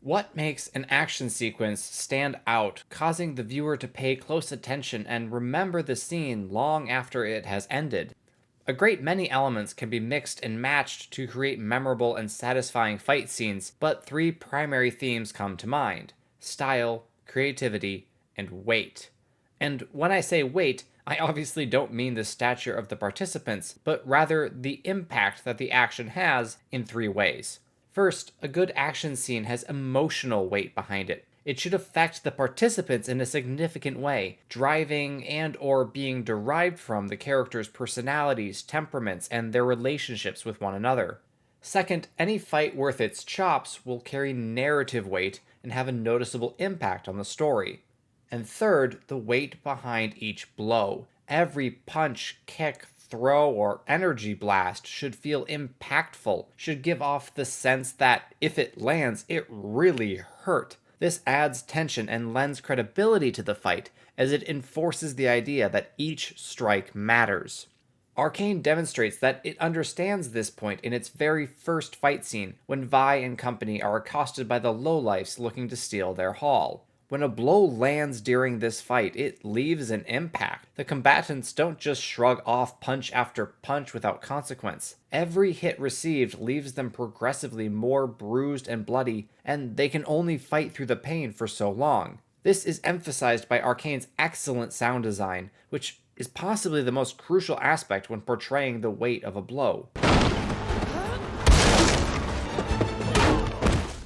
What makes an action sequence stand out, causing the viewer to pay close attention and remember the scene long after it has ended? A great many elements can be mixed and matched to create memorable and satisfying fight scenes, but three primary themes come to mind: style, creativity, and weight. And when I say weight, I obviously don't mean the stature of the participants, but rather the impact that the action has in three ways. First, a good action scene has emotional weight behind it. It should affect the participants in a significant way, driving and or being derived from the characters' personalities, temperaments, and their relationships with one another. Second, any fight worth its chops will carry narrative weight and have a noticeable impact on the story. And third, the weight behind each blow. Every punch, kick, throw, or energy blast should feel impactful, should give off the sense that if it lands, it really hurt. This adds tension and lends credibility to the fight, as it enforces the idea that each strike matters. Arcane demonstrates that it understands this point in its very first fight scene, when Vi and company are accosted by the lowlifes looking to steal their haul. When a blow lands during this fight, it leaves an impact. The combatants don't just shrug off punch after punch without consequence. Every hit received leaves them progressively more bruised and bloody, and they can only fight through the pain for so long. This is emphasized by Arcane's excellent sound design, which is possibly the most crucial aspect when portraying the weight of a blow.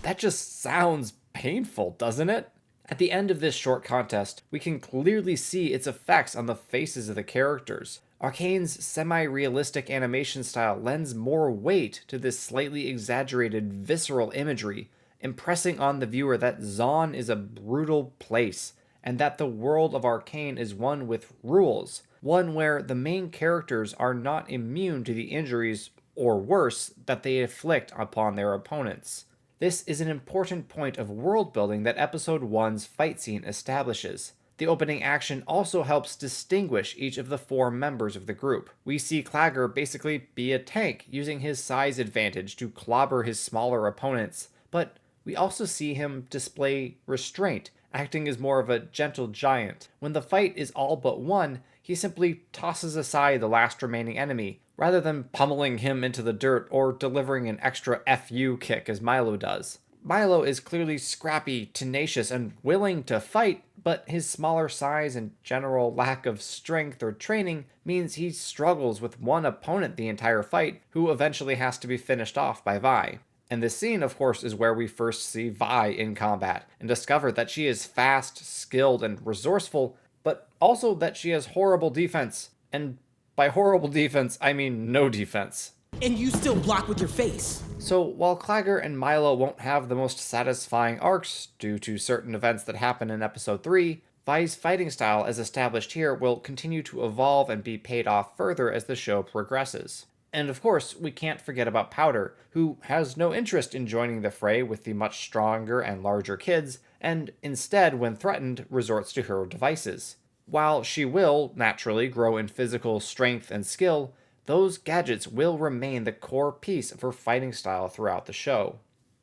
That just sounds painful, doesn't it? At the end of this short contest, we can clearly see its effects on the faces of the characters. Arcane's semi-realistic animation style lends more weight to this slightly exaggerated visceral imagery, impressing on the viewer that Zaun is a brutal place, and that the world of Arcane is one with rules, one where the main characters are not immune to the injuries, or worse, that they inflict upon their opponents. This is an important point of world building that Episode 1's fight scene establishes. The opening action also helps distinguish each of the four members of the group. We see Claggor basically be a tank, using his size advantage to clobber his smaller opponents, but we also see him display restraint, acting as more of a gentle giant. When the fight is all but won, he simply tosses aside the last remaining enemy, rather than pummeling him into the dirt or delivering an extra FU kick as Milo does. Milo is clearly scrappy, tenacious, and willing to fight, but his smaller size and general lack of strength or training means he struggles with one opponent the entire fight, who eventually has to be finished off by Vi. And this scene, of course, is where we first see Vi in combat, and discover that she is fast, skilled, and resourceful, but also that she has horrible defense. And by horrible defense, I mean no defense. And you still block with your face. So while Claggor and Milo won't have the most satisfying arcs due to certain events that happen in Episode 3, Vi's fighting style as established here will continue to evolve and be paid off further as the show progresses. And of course, we can't forget about Powder, who has no interest in joining the fray with the much stronger and larger kids, and instead, when threatened, resorts to her devices. While she will, naturally, grow in physical strength and skill, those gadgets will remain the core piece of her fighting style throughout the show.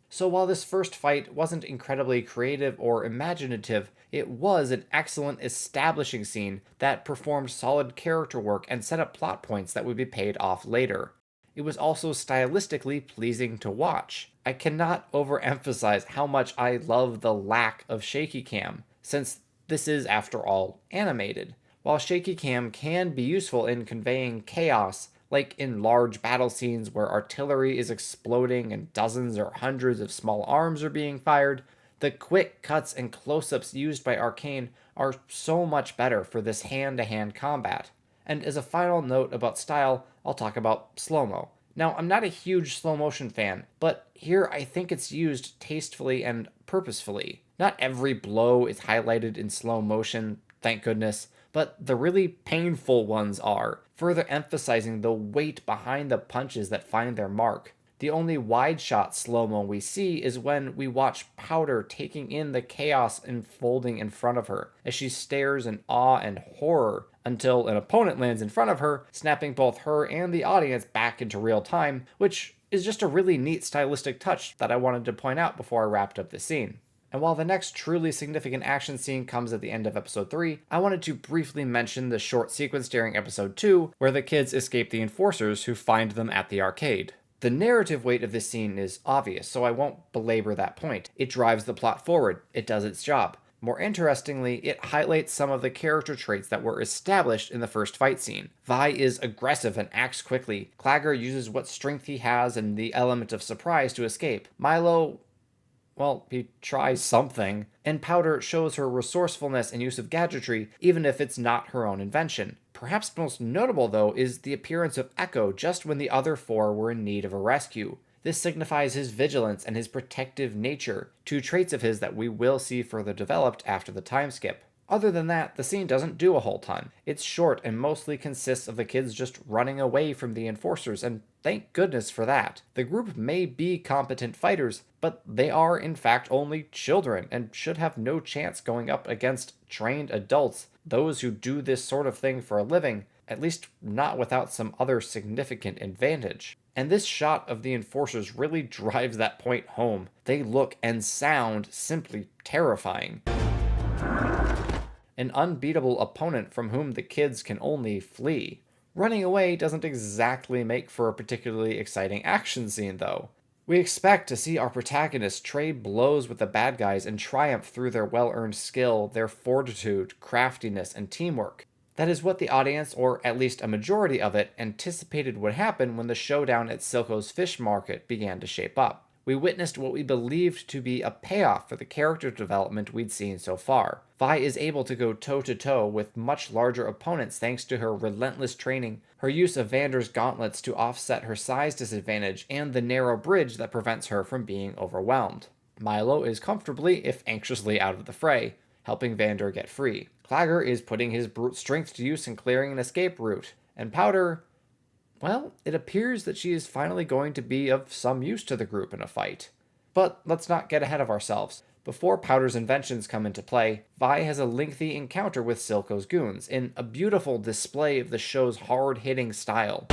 So while this first fight wasn't incredibly creative or imaginative, it was an excellent establishing scene that performed solid character work and set up plot points that would be paid off later. It was also stylistically pleasing to watch. I cannot overemphasize how much I love the lack of shaky cam, since this is, after all, animated. While shaky cam can be useful in conveying chaos, like in large battle scenes where artillery is exploding and dozens or hundreds of small arms are being fired, the quick cuts and close-ups used by Arcane are so much better for this hand-to-hand combat. And as a final note about style, I'll talk about slow-mo. Now, I'm not a huge slow-motion fan, but here I think it's used tastefully and purposefully. Not every blow is highlighted in slow motion, thank goodness, but the really painful ones are, further emphasizing the weight behind the punches that find their mark. The only wide shot slow-mo we see is when we watch Powder taking in the chaos unfolding in front of her, as she stares in awe and horror, until an opponent lands in front of her, snapping both her and the audience back into real time, which is just a really neat stylistic touch that I wanted to point out before I wrapped up this scene. And while the next truly significant action scene comes at the end of episode 3, I wanted to briefly mention the short sequence during episode 2 where the kids escape the enforcers who find them at the arcade. The narrative weight of this scene is obvious, so I won't belabor that point. It drives the plot forward, it does its job. More interestingly, it highlights some of the character traits that were established in the first fight scene. Vi is aggressive and acts quickly. Claggor uses what strength he has and the element of surprise to escape. Milo, well, he tries something. And Powder shows her resourcefulness and use of gadgetry, even if it's not her own invention. Perhaps most notable, though, is the appearance of Ekko just when the other four were in need of a rescue. This signifies his vigilance and his protective nature, two traits of his that we will see further developed after the time skip. Other than that, the scene doesn't do a whole ton. It's short and mostly consists of the kids just running away from the enforcers, and thank goodness for that. The group may be competent fighters, but they are in fact only children and should have no chance going up against trained adults, those who do this sort of thing for a living, at least not without some other significant advantage. And this shot of the enforcers really drives that point home. They look and sound simply terrifying. An unbeatable opponent from whom the kids can only flee. Running away doesn't exactly make for a particularly exciting action scene, though. We expect to see our protagonists trade blows with the bad guys and triumph through their well-earned skill, their fortitude, craftiness, and teamwork. That is what the audience, or at least a majority of it, anticipated would happen when the showdown at Silco's fish market began to shape up. We witnessed what we believed to be a payoff for the character development we'd seen so far. Vi is able to go toe-to-toe with much larger opponents thanks to her relentless training, her use of Vander's gauntlets to offset her size disadvantage, and the narrow bridge that prevents her from being overwhelmed. Milo is comfortably, if anxiously, out of the fray, helping Vander get free. Claggor is putting his brute strength to use in clearing an escape route. And Powder, well, it appears that she is finally going to be of some use to the group in a fight. But let's not get ahead of ourselves. Before Powder's inventions come into play, Vi has a lengthy encounter with Silco's goons, in a beautiful display of the show's hard-hitting style.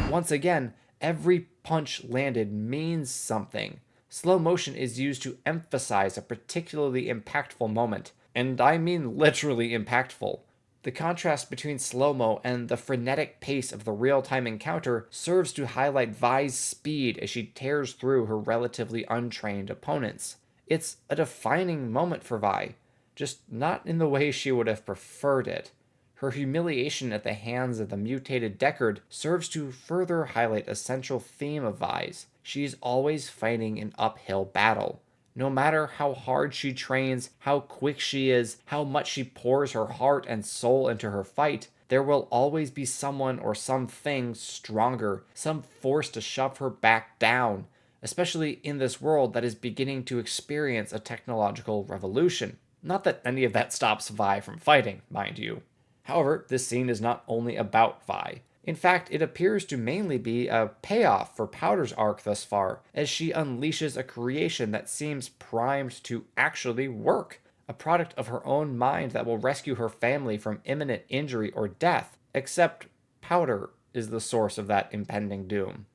Once again, every punch landed means something. Slow motion is used to emphasize a particularly impactful moment, and I mean literally impactful. The contrast between slow-mo and the frenetic pace of the real-time encounter serves to highlight Vi's speed as she tears through her relatively untrained opponents. It's a defining moment for Vi, just not in the way she would have preferred it. Her humiliation at the hands of the mutated Deckard serves to further highlight a central theme of Vi's. She's always fighting an uphill battle. No matter how hard she trains, how quick she is, how much she pours her heart and soul into her fight, there will always be someone or something stronger, some force to shove her back down, especially in this world that is beginning to experience a technological revolution. Not that any of that stops Vi from fighting, mind you. However, this scene is not only about Vi. In fact, it appears to mainly be a payoff for Powder's arc thus far, as she unleashes a creation that seems primed to actually work, a product of her own mind that will rescue her family from imminent injury or death, except Powder is the source of that impending doom.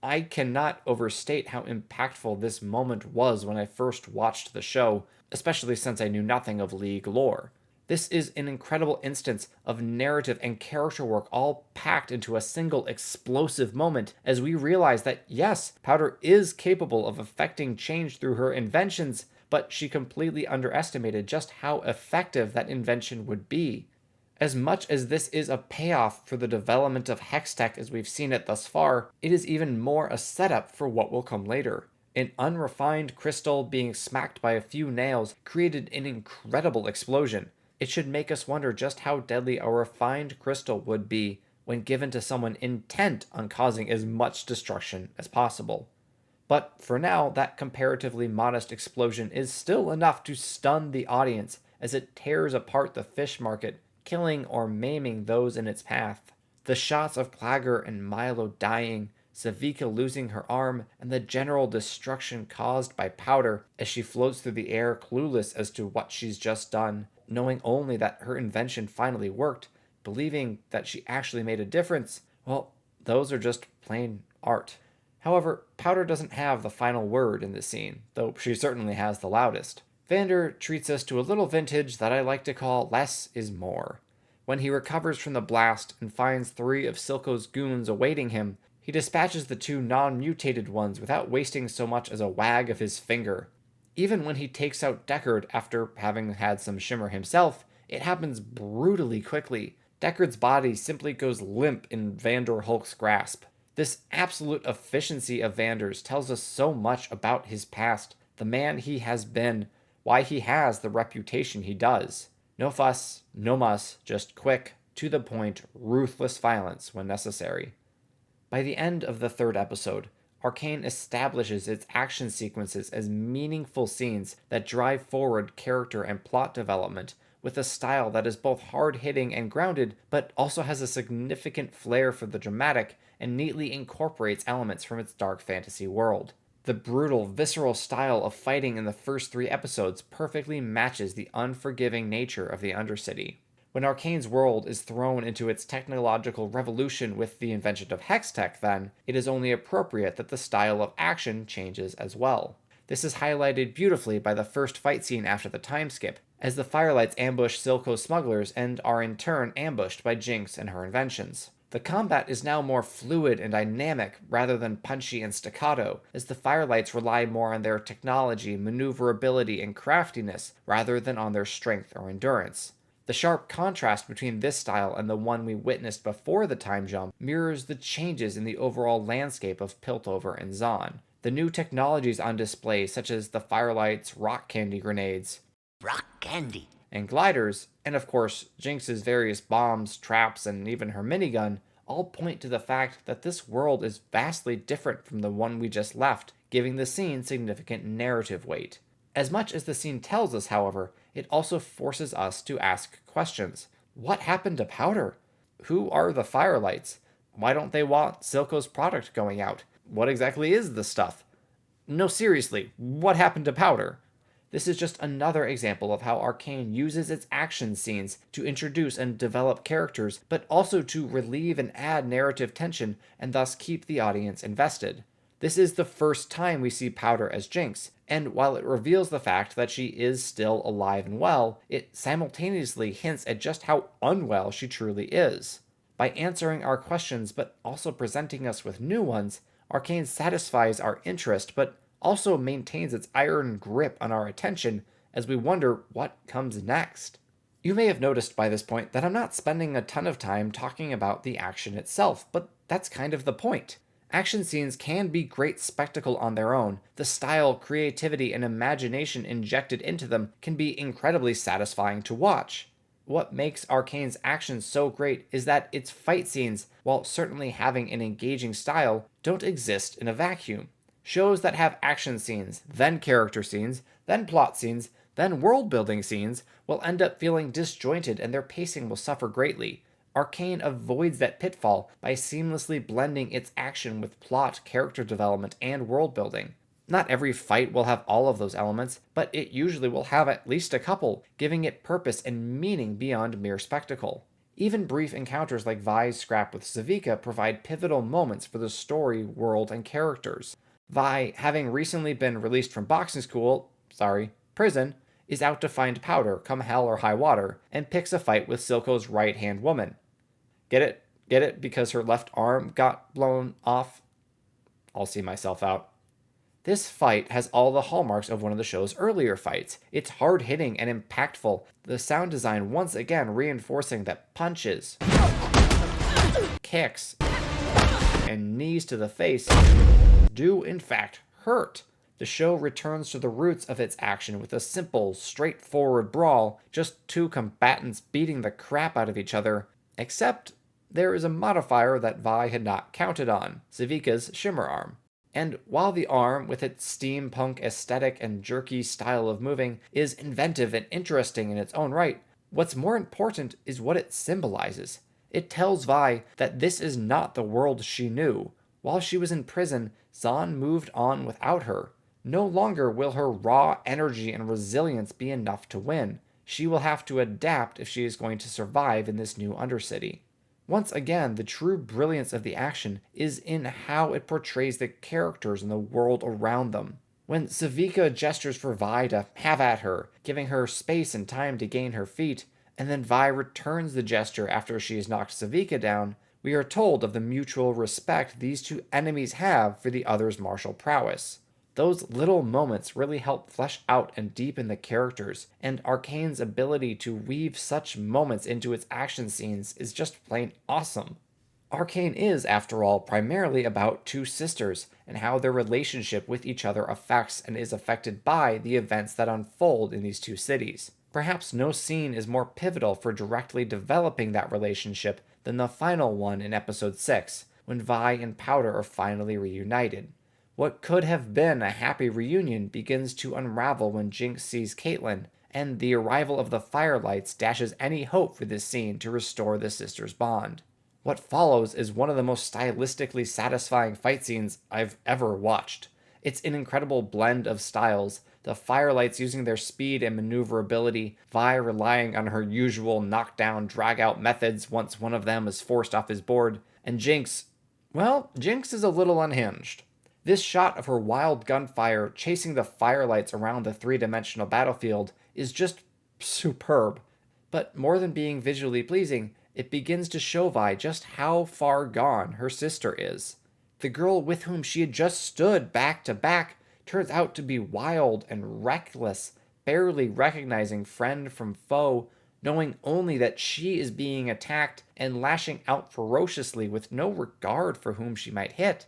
I cannot overstate how impactful this moment was when I first watched the show, especially since I knew nothing of League lore. This is an incredible instance of narrative and character work all packed into a single explosive moment as we realize that yes, Powder is capable of effecting change through her inventions, but she completely underestimated just how effective that invention would be. As much as this is a payoff for the development of Hextech as we've seen it thus far, it is even more a setup for what will come later. An unrefined crystal being smacked by a few nails created an incredible explosion. It should make us wonder just how deadly a refined crystal would be when given to someone intent on causing as much destruction as possible. But for now, that comparatively modest explosion is still enough to stun the audience as it tears apart the fish market, killing or maiming those in its path. The shots of Claggor and Milo dying, Savika losing her arm, and the general destruction caused by Powder as she floats through the air clueless as to what she's just done, knowing only that her invention finally worked, believing that she actually made a difference, well, those are just plain art. However, Powder doesn't have the final word in this scene, though she certainly has the loudest. Vander treats us to a little vintage that I like to call less is more. When he recovers from the blast and finds 3 of Silco's goons awaiting him, he dispatches the 2 non-mutated ones without wasting so much as a wag of his finger. Even when he takes out Deckard after having had some shimmer himself, it happens brutally quickly. Deckard's body simply goes limp in Vander Hulk's grasp. This absolute efficiency of Vander's tells us so much about his past, the man he has been, why he has the reputation he does. No fuss, no muss, just quick, to the point, ruthless violence when necessary. By the end of the 3rd episode, Arcane establishes its action sequences as meaningful scenes that drive forward character and plot development with a style that is both hard-hitting and grounded, but also has a significant flair for the dramatic and neatly incorporates elements from its dark fantasy world. The brutal, visceral style of fighting in the first 3 episodes perfectly matches the unforgiving nature of the Undercity. When Arcane's world is thrown into its technological revolution with the invention of Hextech, then, it is only appropriate that the style of action changes as well. This is highlighted beautifully by the first fight scene after the time skip, as the Firelights ambush Silco's smugglers and are in turn ambushed by Jinx and her inventions. The combat is now more fluid and dynamic rather than punchy and staccato, as the Firelights rely more on their technology, maneuverability, and craftiness rather than on their strength or endurance. The sharp contrast between this style and the one we witnessed before the time jump mirrors the changes in the overall landscape of Piltover and Zaun. The new technologies on display, such as the Firelights' rock candy grenades, Rock candy. and gliders, and of course Jinx's various bombs, traps, and even her minigun, all point to the fact that this world is vastly different from the one we just left, giving the scene significant narrative weight. As much as the scene tells us, however, it also forces us to ask questions. What happened to Powder? Who are the Firelights? Why don't they want Silco's product going out? What exactly is the stuff? No, seriously, what happened to Powder? This is just another example of how Arcane uses its action scenes to introduce and develop characters, but also to relieve and add narrative tension and thus keep the audience invested. This is the first time we see Powder as Jinx, and while it reveals the fact that she is still alive and well, it simultaneously hints at just how unwell she truly is. By answering our questions but also presenting us with new ones, Arcane satisfies our interest but also maintains its iron grip on our attention as we wonder what comes next. You may have noticed by this point that I'm not spending a ton of time talking about the action itself, but that's kind of the point. Action scenes can be great spectacle on their own. The style, creativity, and imagination injected into them can be incredibly satisfying to watch. What makes Arcane's action so great is that its fight scenes, while certainly having an engaging style, don't exist in a vacuum. Shows that have action scenes, then character scenes, then plot scenes, then world-building scenes will end up feeling disjointed and their pacing will suffer greatly. Arcane avoids that pitfall by seamlessly blending its action with plot, character development, and world building. Not every fight will have all of those elements, but it usually will have at least a couple, giving it purpose and meaning beyond mere spectacle. Even brief encounters like Vi's scrap with Savika provide pivotal moments for the story, world, and characters. Vi, having recently been released from prison, is out to find Powder, come hell or high water, and picks a fight with Silco's right-hand woman. Get it? Get it? Because her left arm got blown off? I'll see myself out. This fight has all the hallmarks of one of the show's earlier fights. It's hard-hitting and impactful, the sound design once again reinforcing that punches, kicks, and knees to the face do in fact hurt. The show returns to the roots of its action with a simple, straightforward brawl, just 2 combatants beating the crap out of each other, except there is a modifier that Vi had not counted on, Savika's shimmer arm. And while the arm, with its steampunk aesthetic and jerky style of moving, is inventive and interesting in its own right, what's more important is what it symbolizes. It tells Vi that this is not the world she knew. While she was in prison, Zaun moved on without her. No longer will her raw energy and resilience be enough to win. She will have to adapt if she is going to survive in this new Undercity. Once again, the true brilliance of the action is in how it portrays the characters and the world around them. When Savika gestures for Vi to have at her, giving her space and time to gain her feet, and then Vi returns the gesture after she has knocked Savika down, we are told of the mutual respect these two enemies have for the other's martial prowess. Those little moments really help flesh out and deepen the characters, and Arcane's ability to weave such moments into its action scenes is just plain awesome. Arcane is, after all, primarily about two sisters and how their relationship with each other affects and is affected by the events that unfold in these two cities. Perhaps no scene is more pivotal for directly developing that relationship than the final one in episode 6, when Vi and Powder are finally reunited. What could have been a happy reunion begins to unravel when Jinx sees Catelyn, and the arrival of the Firelights dashes any hope for this scene to restore the sisters' bond. What follows is one of the most stylistically satisfying fight scenes I've ever watched. It's an incredible blend of styles, the Firelights using their speed and maneuverability, Vi relying on her usual knockdown, drag-out methods once one of them is forced off his board, and Jinx, well, Jinx is a little unhinged. This shot of her wild gunfire chasing the Firelights around the three-dimensional battlefield is just superb. But more than being visually pleasing, it begins to show Vi just how far gone her sister is. The girl with whom she had just stood back to back turns out to be wild and reckless, barely recognizing friend from foe, knowing only that she is being attacked and lashing out ferociously with no regard for whom she might hit.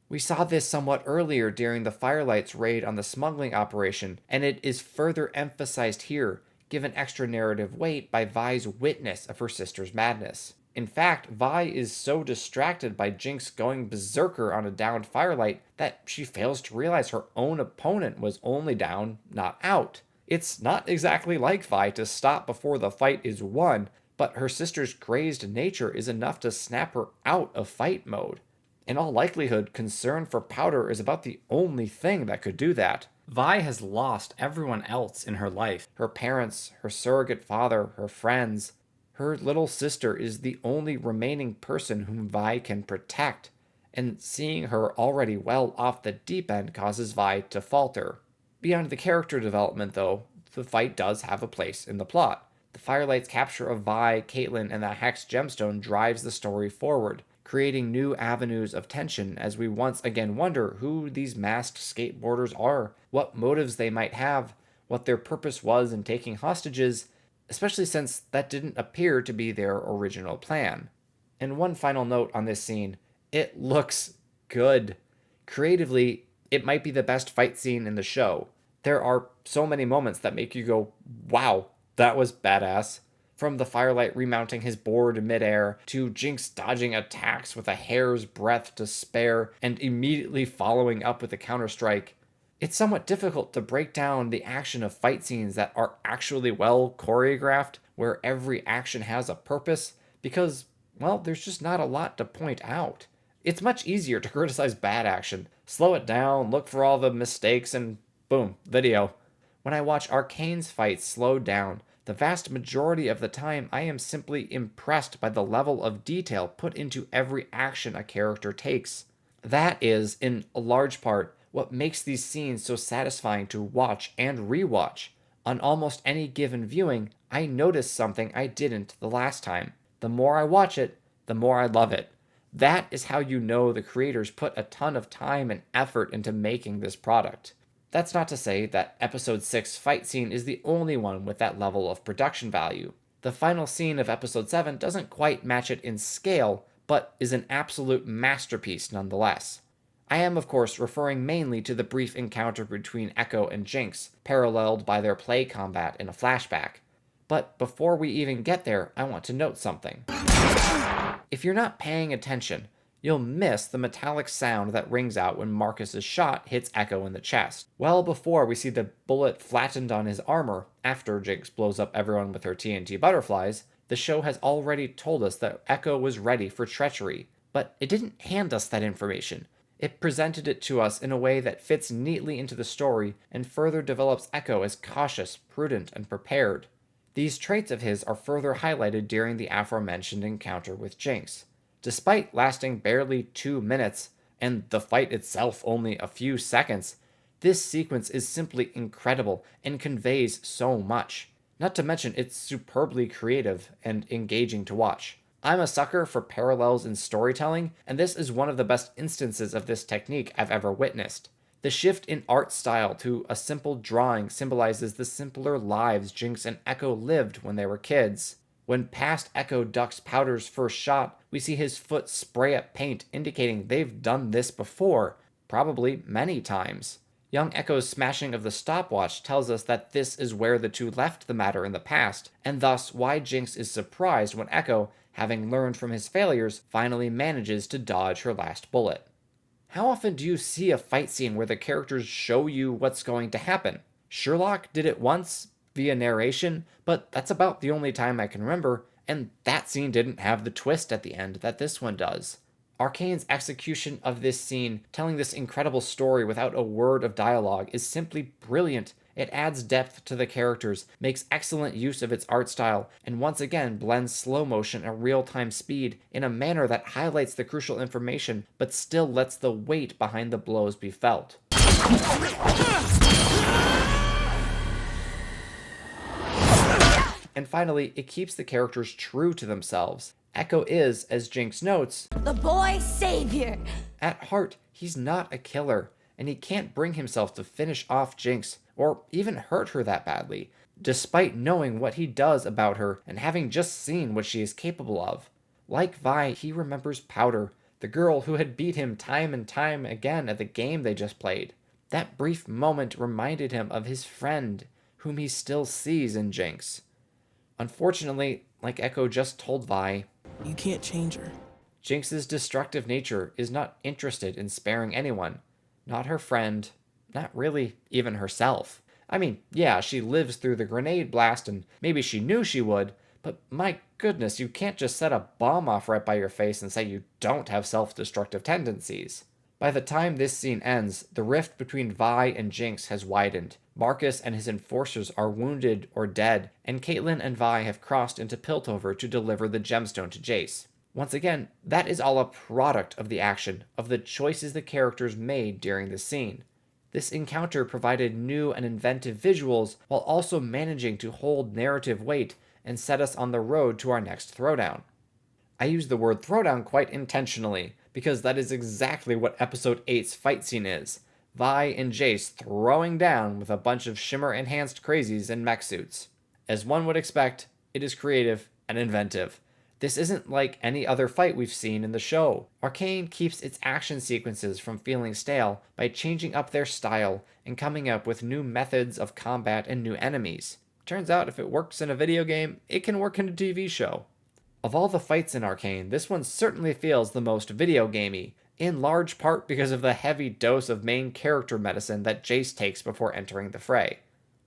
We saw this somewhat earlier during the Firelights raid on the smuggling operation, and it is further emphasized here, given extra narrative weight by Vi's witness of her sister's madness. In fact, Vi is so distracted by Jinx going berserker on a downed Firelight that she fails to realize her own opponent was only down, not out. It's not exactly like Vi to stop before the fight is won, but her sister's crazed nature is enough to snap her out of fight mode. In all likelihood, concern for Powder is about the only thing that could do that. Vi has lost everyone else in her life. Her parents, her surrogate father, her friends. Her little sister is the only remaining person whom Vi can protect, and seeing her already well off the deep end causes Vi to falter. Beyond the character development, though, the fight does have a place in the plot. The Firelight's capture of Vi, Catelyn, and the Hex Gemstone drives the story forward, creating new avenues of tension as we once again wonder who these masked skateboarders are, what motives they might have, what their purpose was in taking hostages, especially since that didn't appear to be their original plan. And one final note on this scene, it looks good. Creatively, it might be the best fight scene in the show. There are so many moments that make you go, wow, that was badass. From the Firelight remounting his board midair, to Jinx dodging attacks with a hair's breadth to spare, and immediately following up with a counterstrike. It's somewhat difficult to break down the action of fight scenes that are actually well choreographed, where every action has a purpose, because, well, there's just not a lot to point out. It's much easier to criticize bad action. Slow it down, look for all the mistakes, and boom, video. When I watch Arcane's fights slowed down, the vast majority of the time I am simply impressed by the level of detail put into every action a character takes. That is, in a large part, what makes these scenes so satisfying to watch and rewatch. On almost any given viewing, I notice something I didn't the last time. The more I watch it, the more I love it. That is how you know the creators put a ton of time and effort into making this product. That's not to say that episode 6 fight scene is the only one with that level of production value. The final scene of episode 7 doesn't quite match it in scale, but is an absolute masterpiece nonetheless. I am, of course, referring mainly to the brief encounter between Ekko and Jinx, paralleled by their play combat in a flashback. But before we even get there, I want to note something. If you're not paying attention, you'll miss the metallic sound that rings out when Marcus's shot hits Ekko in the chest. Well before we see the bullet flattened on his armor, after Jinx blows up everyone with her TNT butterflies, the show has already told us that Ekko was ready for treachery, but it didn't hand us that information. It presented it to us in a way that fits neatly into the story and further develops Ekko as cautious, prudent, and prepared. These traits of his are further highlighted during the aforementioned encounter with Jinx. Despite lasting barely 2 minutes, and the fight itself only a few seconds, this sequence is simply incredible and conveys so much. Not to mention, it's superbly creative and engaging to watch. I'm a sucker for parallels in storytelling, and this is one of the best instances of this technique I've ever witnessed. The shift in art style to a simple drawing symbolizes the simpler lives Jinx and Ekko lived when they were kids. When past Ekko ducks Powder's first shot, we see his foot spray up paint, indicating they've done this before, probably many times. Young Ekko's smashing of the stopwatch tells us that this is where the two left the matter in the past, and thus why Jinx is surprised when Ekko, having learned from his failures, finally manages to dodge her last bullet. How often do you see a fight scene where the characters show you what's going to happen? Sherlock did it once, via narration, but that's about the only time I can remember, and that scene didn't have the twist at the end that this one does. Arcane's execution of this scene, telling this incredible story without a word of dialogue, is simply brilliant. It adds depth to the characters, makes excellent use of its art style, and once again blends slow motion and real-time speed in a manner that highlights the crucial information but still lets the weight behind the blows be felt. And finally, it keeps the characters true to themselves. Ekko is, as Jinx notes, the boy savior. At heart, he's not a killer, and he can't bring himself to finish off Jinx, or even hurt her that badly, despite knowing what he does about her and having just seen what she is capable of. Like Vi, he remembers Powder, the girl who had beat him time and time again at the game they just played. That brief moment reminded him of his friend, whom he still sees in Jinx. Unfortunately, like Ekko just told Vi, You can't change her. Jinx's destructive nature is not interested in sparing anyone. Not her friend, not really even herself. I mean, yeah, she lives through the grenade blast and maybe she knew she would, but my goodness, you can't just set a bomb off right by your face and say you don't have self-destructive tendencies. By the time this scene ends, the rift between Vi and Jinx has widened. Marcus and his enforcers are wounded or dead, and Catelyn and Vi have crossed into Piltover to deliver the gemstone to Jayce. Once again, that is all a product of the action, of the choices the characters made during the scene. This encounter provided new and inventive visuals while also managing to hold narrative weight and set us on the road to our next throwdown. I use the word throwdown quite intentionally, because that is exactly what Episode 8's fight scene is. Vi and Jayce throwing down with a bunch of shimmer-enhanced crazies in mech suits. As one would expect, it is creative and inventive. This isn't like any other fight we've seen in the show. Arcane keeps its action sequences from feeling stale by changing up their style and coming up with new methods of combat and new enemies. Turns out if it works in a video game, it can work in a TV show. Of all the fights in Arcane, this one certainly feels the most video gamey, in large part because of the heavy dose of main character medicine that Jayce takes before entering the fray.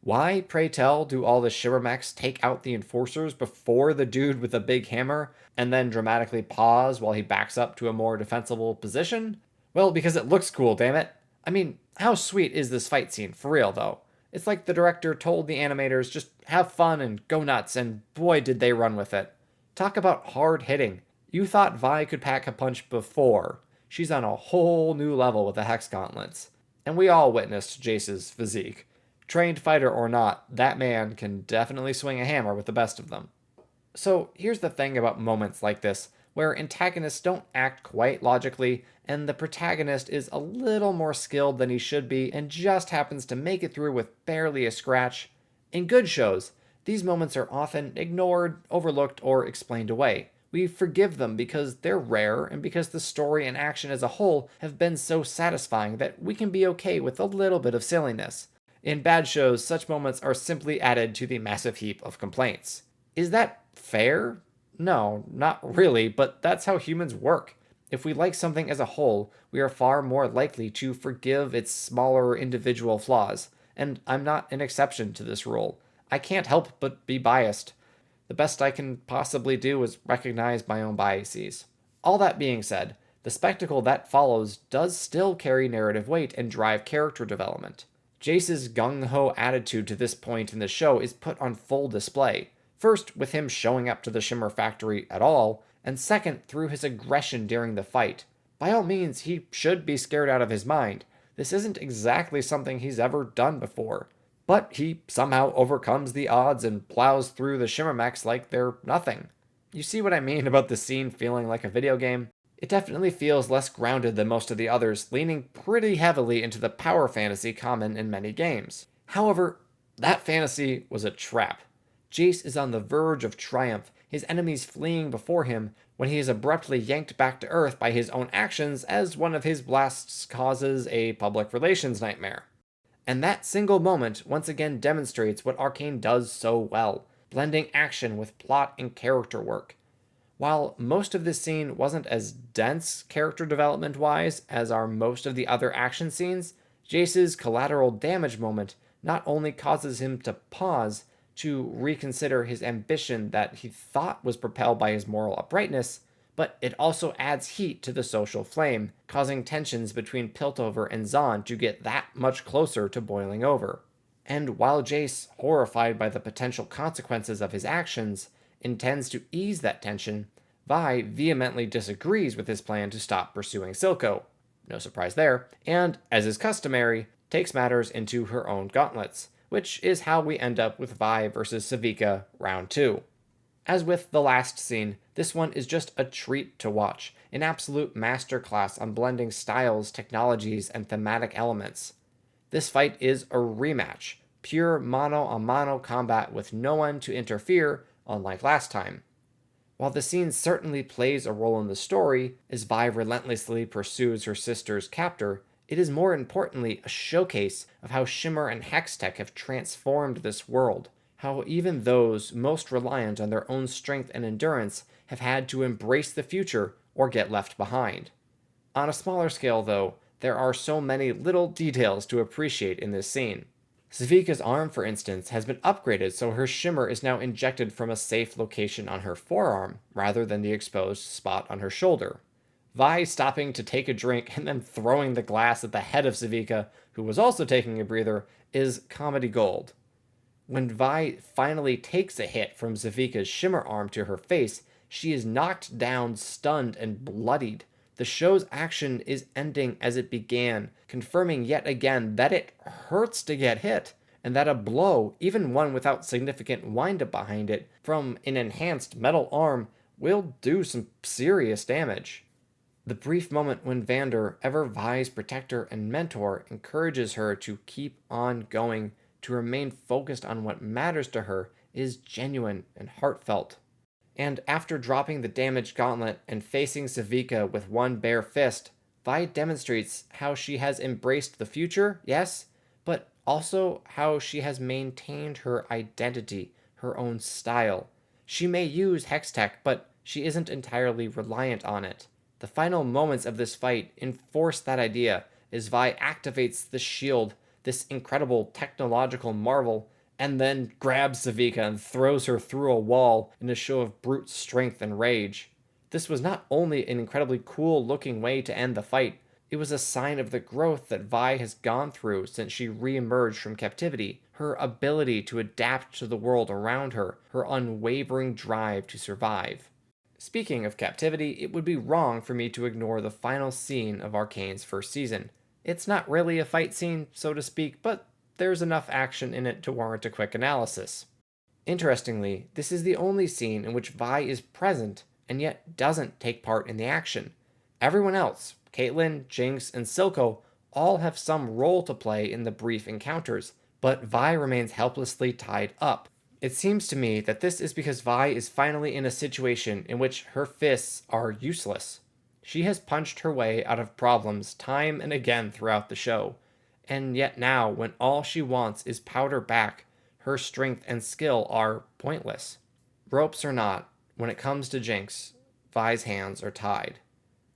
Why, pray tell, do all the shimmer mechs take out the enforcers before the dude with the big hammer, and then dramatically pause while he backs up to a more defensible position? Well, because it looks cool, damn it. I mean, how sweet is this fight scene, for real though? It's like the director told the animators just have fun and go nuts, and boy did they run with it. Talk about hard hitting. You thought Vi could pack a punch before. She's on a whole new level with the Hex Gauntlets. And we all witnessed Jayce's physique. Trained fighter or not, that man can definitely swing a hammer with the best of them. So here's the thing about moments like this, where antagonists don't act quite logically, and the protagonist is a little more skilled than he should be and just happens to make it through with barely a scratch. In good shows, these moments are often ignored, overlooked, or explained away. We forgive them because they're rare and because the story and action as a whole have been so satisfying that we can be okay with a little bit of silliness. In bad shows, such moments are simply added to the massive heap of complaints. Is that fair? No, not really, but that's how humans work. If we like something as a whole, we are far more likely to forgive its smaller individual flaws, and I'm not an exception to this rule. I can't help but be biased. The best I can possibly do is recognize my own biases. All that being said, the spectacle that follows does still carry narrative weight and drive character development. Jayce's gung-ho attitude to this point in the show is put on full display. First, with him showing up to the Shimmer Factory at all, and second, through his aggression during the fight. By all means, he should be scared out of his mind. This isn't exactly something he's ever done before. But he somehow overcomes the odds and plows through the Shimmer mechs like they're nothing. You see what I mean about the scene feeling like a video game? It definitely feels less grounded than most of the others, leaning pretty heavily into the power fantasy common in many games. However, that fantasy was a trap. Jayce is on the verge of triumph, his enemies fleeing before him, when he is abruptly yanked back to Earth by his own actions as one of his blasts causes a public relations nightmare. And that single moment once again demonstrates what Arcane does so well, blending action with plot and character work. While most of this scene wasn't as dense character development-wise as are most of the other action scenes, Jayce's collateral damage moment not only causes him to pause to reconsider his ambition that he thought was propelled by his moral uprightness, but it also adds heat to the social flame, causing tensions between Piltover and Zahn to get that much closer to boiling over. And while Jayce, horrified by the potential consequences of his actions, intends to ease that tension, Vi vehemently disagrees with his plan to stop pursuing Silco. No surprise there, and, as is customary, takes matters into her own gauntlets, which is how we end up with Vi versus Sevika round 2. As with the last scene, this one is just a treat to watch, an absolute masterclass on blending styles, technologies, and thematic elements. This fight is a rematch, pure mano-a-mano combat with no one to interfere, unlike last time. While the scene certainly plays a role in the story, as Vi relentlessly pursues her sister's captor, it is more importantly a showcase of how Shimmer and Hextech have transformed this world, how even those most reliant on their own strength and endurance have had to embrace the future or get left behind. On a smaller scale, though, there are so many little details to appreciate in this scene. Sevika's arm, for instance, has been upgraded so her shimmer is now injected from a safe location on her forearm, rather than the exposed spot on her shoulder. Vi stopping to take a drink and then throwing the glass at the head of Sevika, who was also taking a breather, is comedy gold. When Vi finally takes a hit from Sevika's shimmer arm to her face, she is knocked down, stunned, and bloodied. The show's action is ending as it began, confirming yet again that it hurts to get hit, and that a blow, even one without significant wind-up behind it, from an enhanced metal arm will do some serious damage. The brief moment when Vander, ever Vi's protector and mentor, encourages her to keep on going, to remain focused on what matters to her, is genuine and heartfelt. And after dropping the damaged gauntlet and facing Sevika with one bare fist, Vi demonstrates how she has embraced the future, yes, but also how she has maintained her identity, her own style. She may use Hextech, but she isn't entirely reliant on it. The final moments of this fight enforce that idea as Vi activates the shield, this incredible technological marvel, and then grabs Sevika and throws her through a wall in a show of brute strength and rage. This was not only an incredibly cool-looking way to end the fight, it was a sign of the growth that Vi has gone through since she re-emerged from captivity, her ability to adapt to the world around her, her unwavering drive to survive. Speaking of captivity, it would be wrong for me to ignore the final scene of Arcane's first season. It's not really a fight scene, so to speak, but there's enough action in it to warrant a quick analysis. Interestingly, this is the only scene in which Vi is present and yet doesn't take part in the action. Everyone else, Catelyn, Jinx, and Silco, all have some role to play in the brief encounters, but Vi remains helplessly tied up. It seems to me that this is because Vi is finally in a situation in which her fists are useless. She has punched her way out of problems time and again throughout the show, and yet now, when all she wants is powder back, her strength and skill are pointless. Ropes or not, when it comes to Jinx, Vi's hands are tied.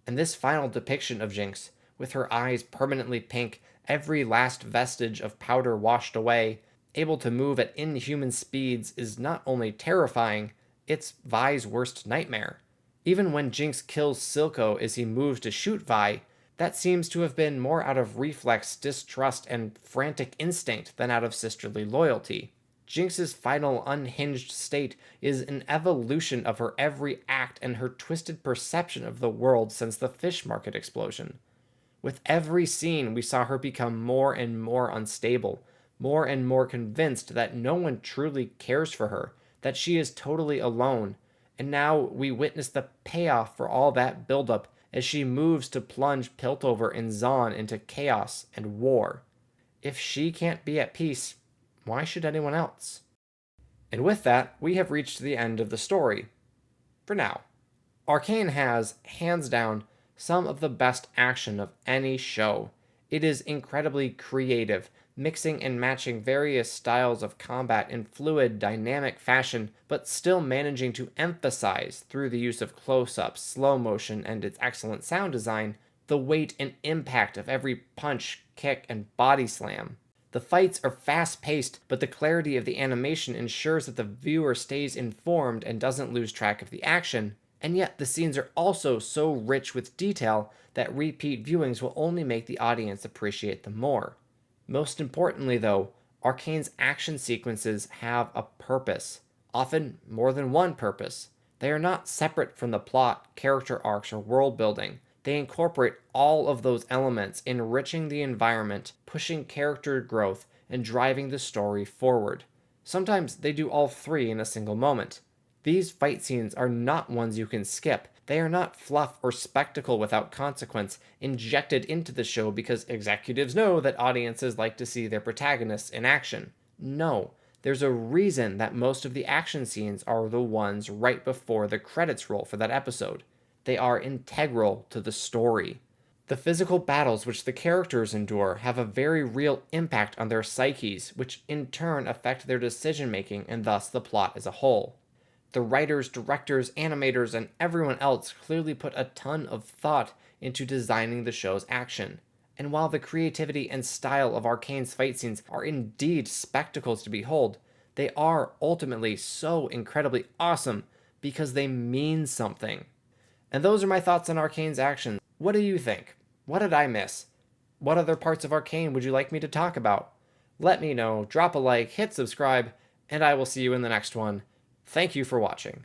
And this final depiction of Jinx, with her eyes permanently pink, every last vestige of powder washed away, able to move at inhuman speeds, is not only terrifying, it's Vi's worst nightmare. Even when Jinx kills Silco as he moves to shoot Vi, that seems to have been more out of reflex, distrust, and frantic instinct than out of sisterly loyalty. Jinx's final unhinged state is an evolution of her every act and her twisted perception of the world since the fish market explosion. With every scene, we saw her become more and more unstable, more and more convinced that no one truly cares for her, that she is totally alone, and now we witness the payoff for all that buildup as she moves to plunge Piltover and Zaun into chaos and war. If she can't be at peace, why should anyone else? And with that, we have reached the end of the story. For now. Arcane has, hands down, some of the best action of any show. It is incredibly creative, mixing and matching various styles of combat in fluid, dynamic fashion, but still managing to emphasize, through the use of close-ups, slow motion, and its excellent sound design, the weight and impact of every punch, kick, and body slam. The fights are fast-paced, but the clarity of the animation ensures that the viewer stays informed and doesn't lose track of the action, and yet the scenes are also so rich with detail that repeat viewings will only make the audience appreciate them more. Most importantly, though, Arcane's action sequences have a purpose, often more than one purpose. They are not separate from the plot, character arcs, or world building. They incorporate all of those elements, enriching the environment, pushing character growth, and driving the story forward. Sometimes they do all three in a single moment. These fight scenes are not ones you can skip. They are not fluff or spectacle without consequence, injected into the show because executives know that audiences like to see their protagonists in action. No, there's a reason that most of the action scenes are the ones right before the credits roll for that episode. They are integral to the story. The physical battles which the characters endure have a very real impact on their psyches, which in turn affect their decision-making and thus the plot as a whole. The writers, directors, animators, and everyone else clearly put a ton of thought into designing the show's action. And while the creativity and style of Arcane's fight scenes are indeed spectacles to behold, they are ultimately so incredibly awesome because they mean something. And those are my thoughts on Arcane's actions. What do you think? What did I miss? What other parts of Arcane would you like me to talk about? Let me know, drop a like, hit subscribe, and I will see you in the next one. Thank you for watching.